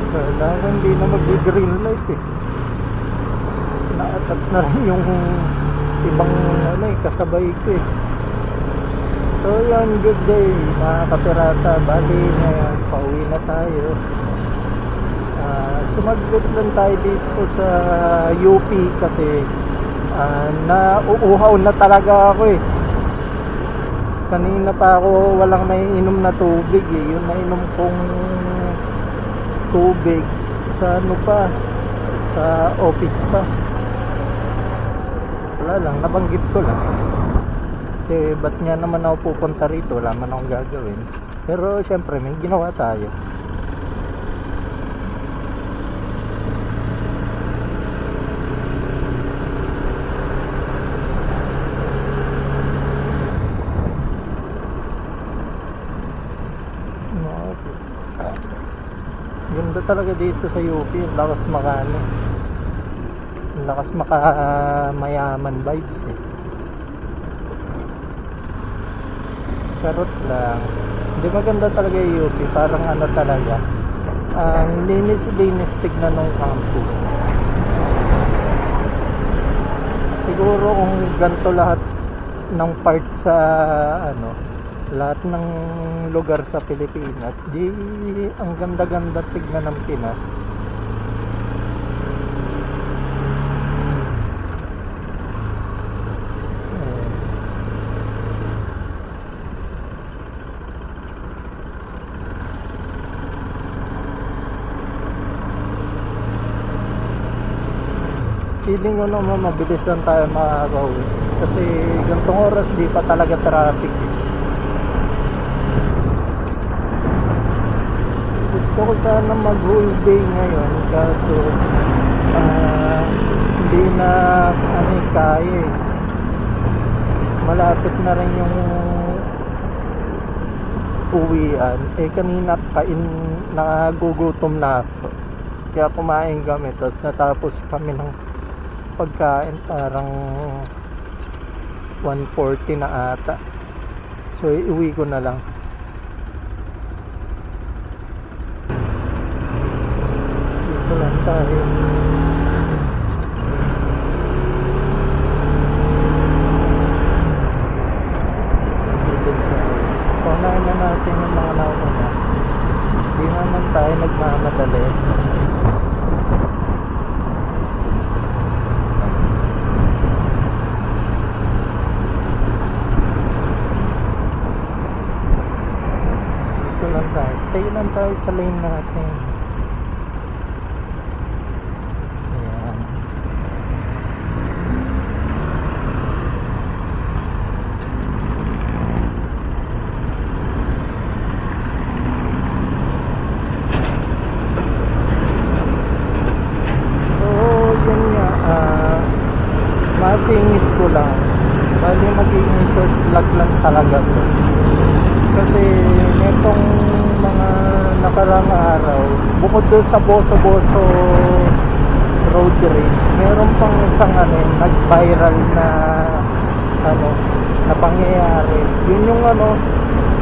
Kailangan hindi na mag-green light eh. Naatat na rin yung ibang kasabay ko eh. So yan, good day mga kapirata. Bali ngayon, pauwi na tayo. Sumaglit lang tayo dito sa UP kasi nauuhaw na talaga ako eh. Kanina pa ako walang naiinom na tubig eh. Yung nainom kong tubig sa sa office pa. Wala lang, nabanggit ko lang. Kasi ba't nga naman ako pupunta rito, wala man akong gagawin. Pero syempre may ginawa tayo. Ganda talaga dito sa UP, lakas mayaman vibes eh. Charot lang. Hindi, maganda talaga yung UP, parang talaga ang linis tignan ng campus. Siguro kung ganito lahat ng part sa lahat ng lugar sa Pilipinas, di ang ganda-ganda tignan ng Pinas. Feeling ko naman mabilisan tayo makakauwi kasi gantong oras di pa talaga traffic eh. Gusto ko sana mag whole day ngayon kaso hindi na kaya eh. Malapit na rin yung uwian eh. Kanina nagugutom na ako kaya kumain kami tapos natapos kami ng pagkain parang 1:40 na ata, so iuwi ko na lang. Dito lang tayo. Paunahin na natin yung mga nauna. Hindi naman tayo nagmamadali. Stay lang tayo sa lane natin. Ayan. So yun nga, masingit ko lang. Bali magiging short vlog lang talaga to. Kasi netong mga nakarang araw, bukod doon sa Boso-Boso road rage, meron pang isang nag-viral na na pangyayari. Yun yung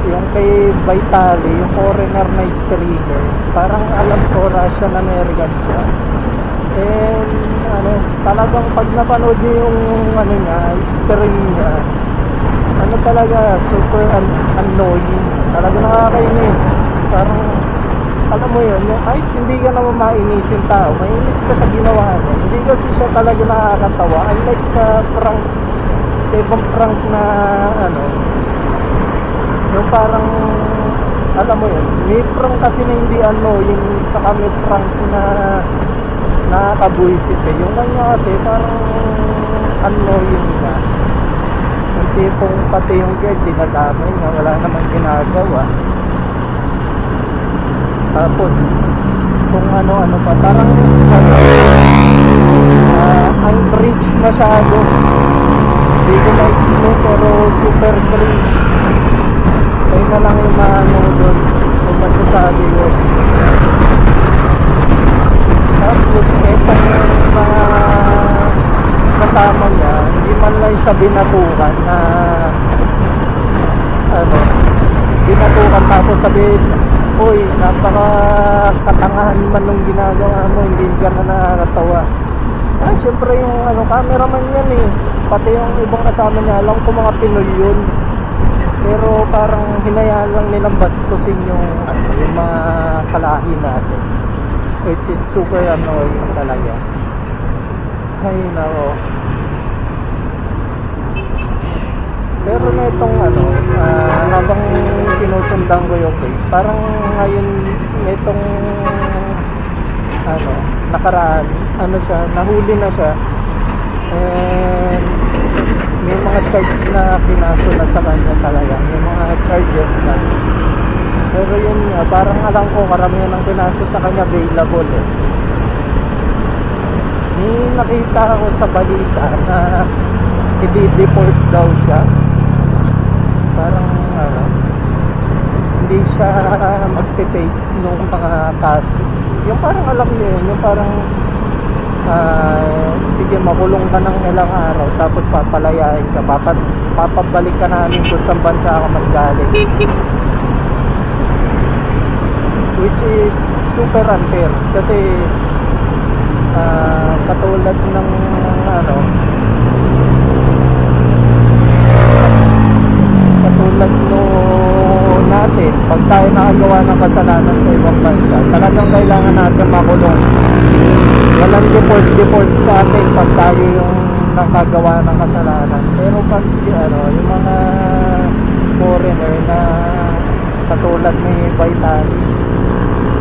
yung kay Vitali, yung foreigner na streamer. Parang alam ko Russian American siya. And talagang pag napanood niyo yung niya, stream niya, talaga super annoying. Talaga nakakainis. Parang alam mo yun, yung kahit hindi ka naman mainisin tao, mainis ka sa ginawa niya. Hindi kasi siya talaga nakakatawa. Unlike sa prank, sa ibang prank na yung parang alam mo yun, may prank kasi na hindi annoying, saka may prank na nakakabuisit eh. Yung kanya kasi parang annoying na. Yung tipong pati yung girl dinadamay niya, wala namang ginagawa. Tapos kung ano pa, parang ang cringe masyado. Hindi ko ma-explain pero super cringe. Kaya na lang yung doon kung masasabi ko. Tapos etong mga kasama niya, hindi man lang siya binatukan na binatukan tapos sabihin uy, napaka-katangahan man nung ginagawa mo, hindi ka na nakakatawa. Syempre yung cameraman yan eh, pati yung ibang kasama niya, alam ko mga Pinoy yun, pero parang hinayaan lang nilang bastusin yung mga kalahi natin, which is super annoying talaga. Ay nako. Pero na itong habang sinusundan ko yung case, parang ngayon itong nakaraan, nahuli na siya, and may mga charges na pinaso na sa kanya talaga, may mga charges na. Pero yun nga, parang alam ko karamihan ng pinaso sa kanya available eh. May nakita ako sa balita na i-deport daw siya, parang hindi siya magpe-face nung mga kaso. Yung parang alam niyo yun, yung parang sige, makulong ka ng ilang araw tapos papalayain ka, papabalik ka namin kung saan bansa ka manggaling, which is super unfair kasi katulad ng katulad no natin, pag tayo nakagawa ng kasalanan sa ibang bansa, talagang kailangan natin makulong. Walang deport sa atin pag tayo yung nakagawa ng kasalanan. Pero pag yung mga foreigner na katulad ni Baitali,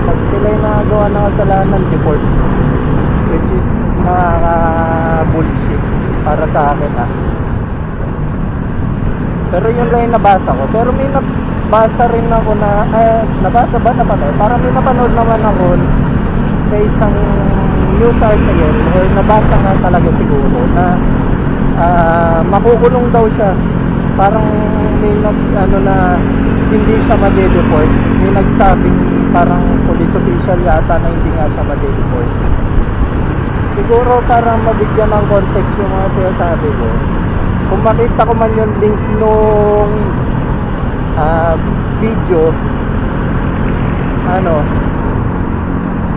pag sila yung nakagawa ng kasalanan, deport, which is bullshit para sa akin Pero yun lang yung nabasa ko. Pero may nabasa rin ako na nabasa ba? Napanood? Parang may napanood naman ako sa isang news article, or nabasa nga talaga siguro na makukulong daw siya. Parang may na hindi siya ma-deport. May nagsabing parang police official yata na hindi nga siya ma-deport. Siguro para mabigyan ng context yung mga sinasabi ko, kung makita ko man yung link nung video,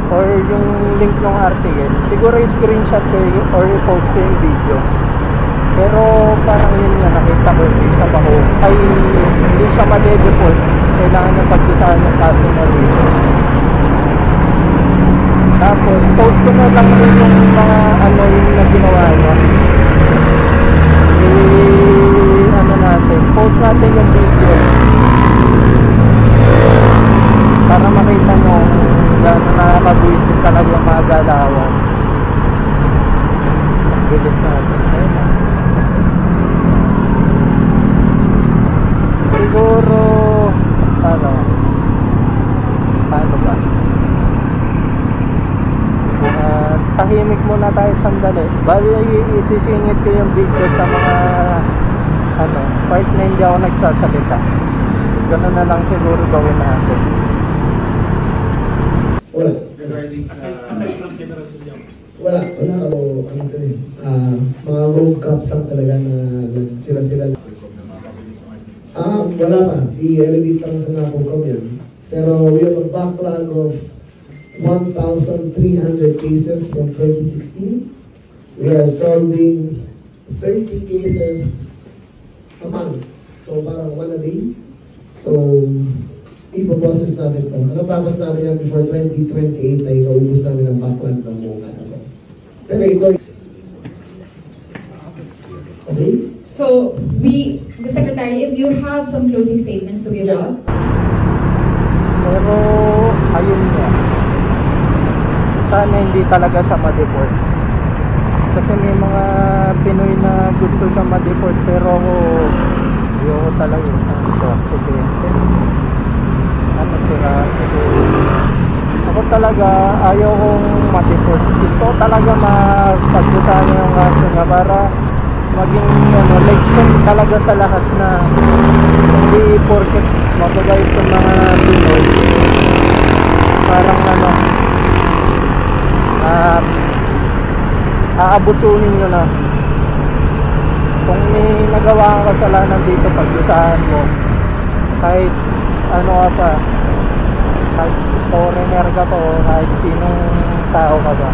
or yung link ng article, siguro i-screenshot ko or i-post ko yung video. Pero parang yun nga, nakita ko hindi siya ma-deport. Kailangan niya pagsusahan yung kaso na rin. Tapos post ko na lang rin yung mga yung na ginawa niya. Post natin yung video para makita nyo gano'n nakakabwisit talaga yung mga galawan. Bilis natin. Siguro paano ba, tahimik muna tayo sandali. Bali isisingit ko yung video sa mga part na hindi ako nagsasalita. Ganun na lang siguro gawin natin. Wala. Wala ako, mga road cops lang talaga na sila. Wala pa. I-elevate lang sa napukam yan. Pero we have a backlog of 1,300 cases from 2016. We are solving 30 cases a month. So parang one a day. So ipo-process natin ito. Natapos namin yan before 2028 na ikaubos namin ang backlog ng buong Pero ito. Okay? So the Secretary, if you have some closing statements to give out. Pero ayun nga, sana hindi talaga siya ma-deport. Kasi may mga Pinoy na gusto siya ma-deport, pero ayoko talaga ito, aksidente. Ako talaga ayaw kong ma-deport. Gusto ko talaga mapagdusahan yung kaso niya para maging leksyon talaga sa lahat na hindi porket mabagay itong mga Pinoy parang aabusuhin nyo na. Kung may nagawa kang kasalanan dito, pagdusahan mo kahit ano ka pa, kahit foreigner ka pa o kahit sinong tao ka ba.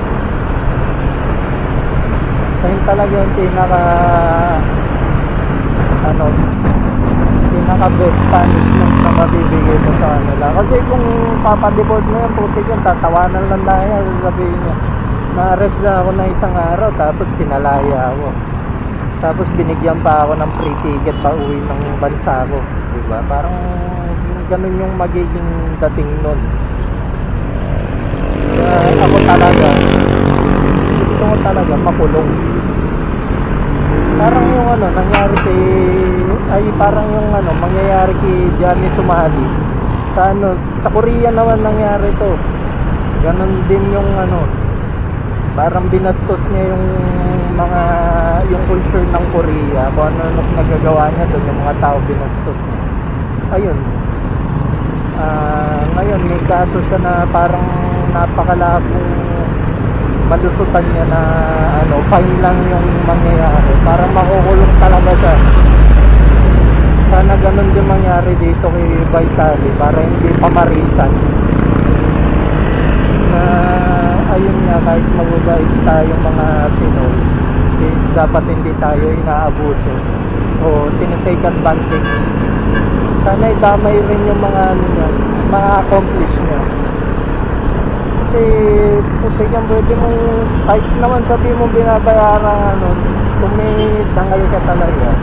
So yun talaga yung pinaka best punishment na mabibigay mo sa kanila. Kasi kung papadeport mo yan, putik yan, tatawanan lang tayo, sasabihin niya na-arrest lang ako ng isang araw tapos pinalaya ako, tapos binigyan pa ako ng free ticket pa uwi ng bansa ko, diba? Parang ganun yung magiging dating nun. Kaya ako talaga gusto ko talaga makulong. Parang yung nangyari parang yung mangyayari kay Johnny Sumali sa Korea naman nangyari to. Ganon din yung parang binastos niya yung culture ng Korea, kung ano nagagawa niya doon, yung mga tao binastos niya. Ayun, ngayon may kaso siya na parang napakalabong malusutan niya na fine lang yung mangyayari, parang makukulong talaga siya. Sana ganun din mangyari dito kay Vitali para hindi pamarisan na ayun nga, kahit magubait tayong mga Pinoy is dapat hindi tayo inaabuso o tinitake advantage. Sana idamay rin yung mga mga accomplish niya. Kasi puti yan, pwede mo kahit naman sabi mo binabayaran kung may dangal ka talaga,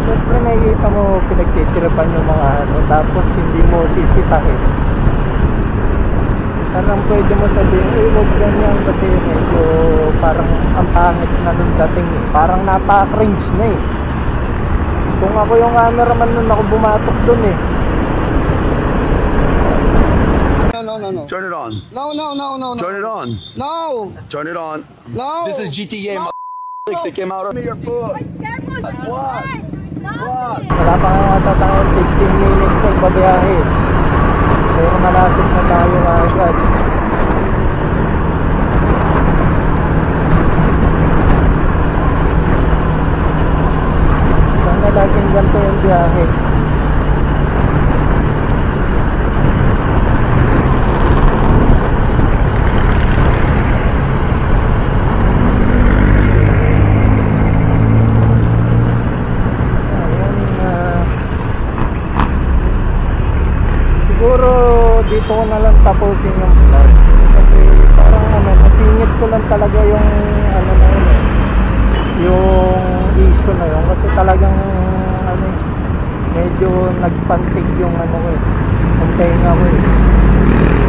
siyempre nakikita mo pinagtitiripan yung mga tapos hindi mo sisitahin. Parang pwede mo sabihin, huwag ganyan kasi medyo parang ang pangit na nung dating parang napaka-cringe na Kung ako yung cameraman nun, ako bumatok dun No. Turn it on. No. Turn it on. No. Turn it on. No. This is GTA. It came out of your foot. What? Wala pa nga ata tayo 15 minutes nagbabiyahe, pero malapit na tayo agad. Sana laging ganito yung biyahe. Siguro dito ko na lang tapusin yung vlog kasi parang masingit ko lang talaga yung yung issue na yun kasi talagang medyo nagpantig yung yung tenga ko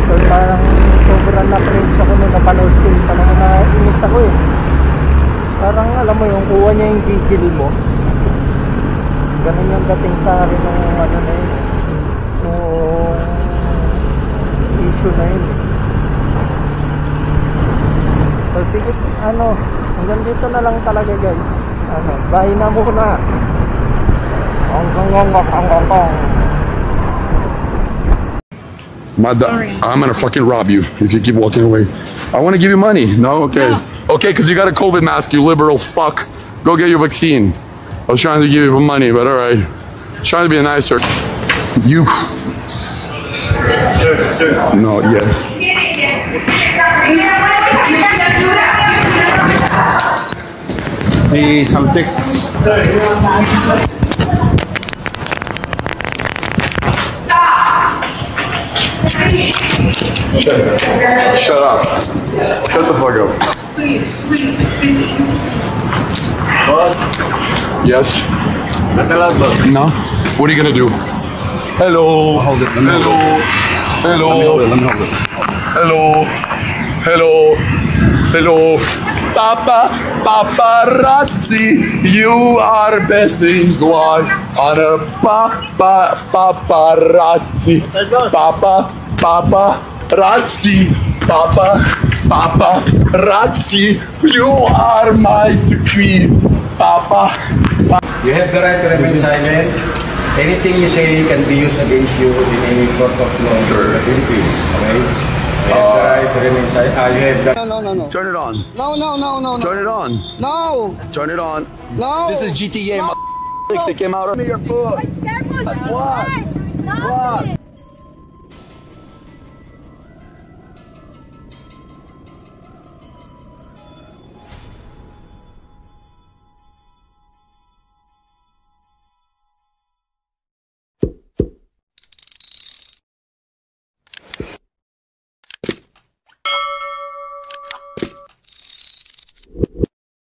so parang sobrang na-cringe ako nung napanood ko parang nainis ako parang alam mo yung kuha niya yung gigil mo, ganun yung dating sa akin ng issue na yun so sige hanggang dito na lang talaga guys, bye na muna. I'm gonna fucking rob you if you keep walking away. I want to give you money. No? Okay. No. Okay, because you got a COVID mask, you liberal fuck. Go get your vaccine. I was trying to give you money, but alright. Trying to be nicer. You. No, yeah. The subject. Shut up. Shut the fuck up. Please. Yes? No? What are you gonna do? Hello. Hold it. Let me Hello. Hello. Let me hold it. Hello. Hello. Hello. Paparazzi, you are blessing God on a paparazzi. Paparazzi, you are my queen. You have the right to remain silent. Anything you say can be used against you in any court of law in the Philippines. Okay? You have the right to remain silent. You have the... No. Turn it on. No. Turn it on. No. Turn it on. No. This is GTA. It came out of your foot. What?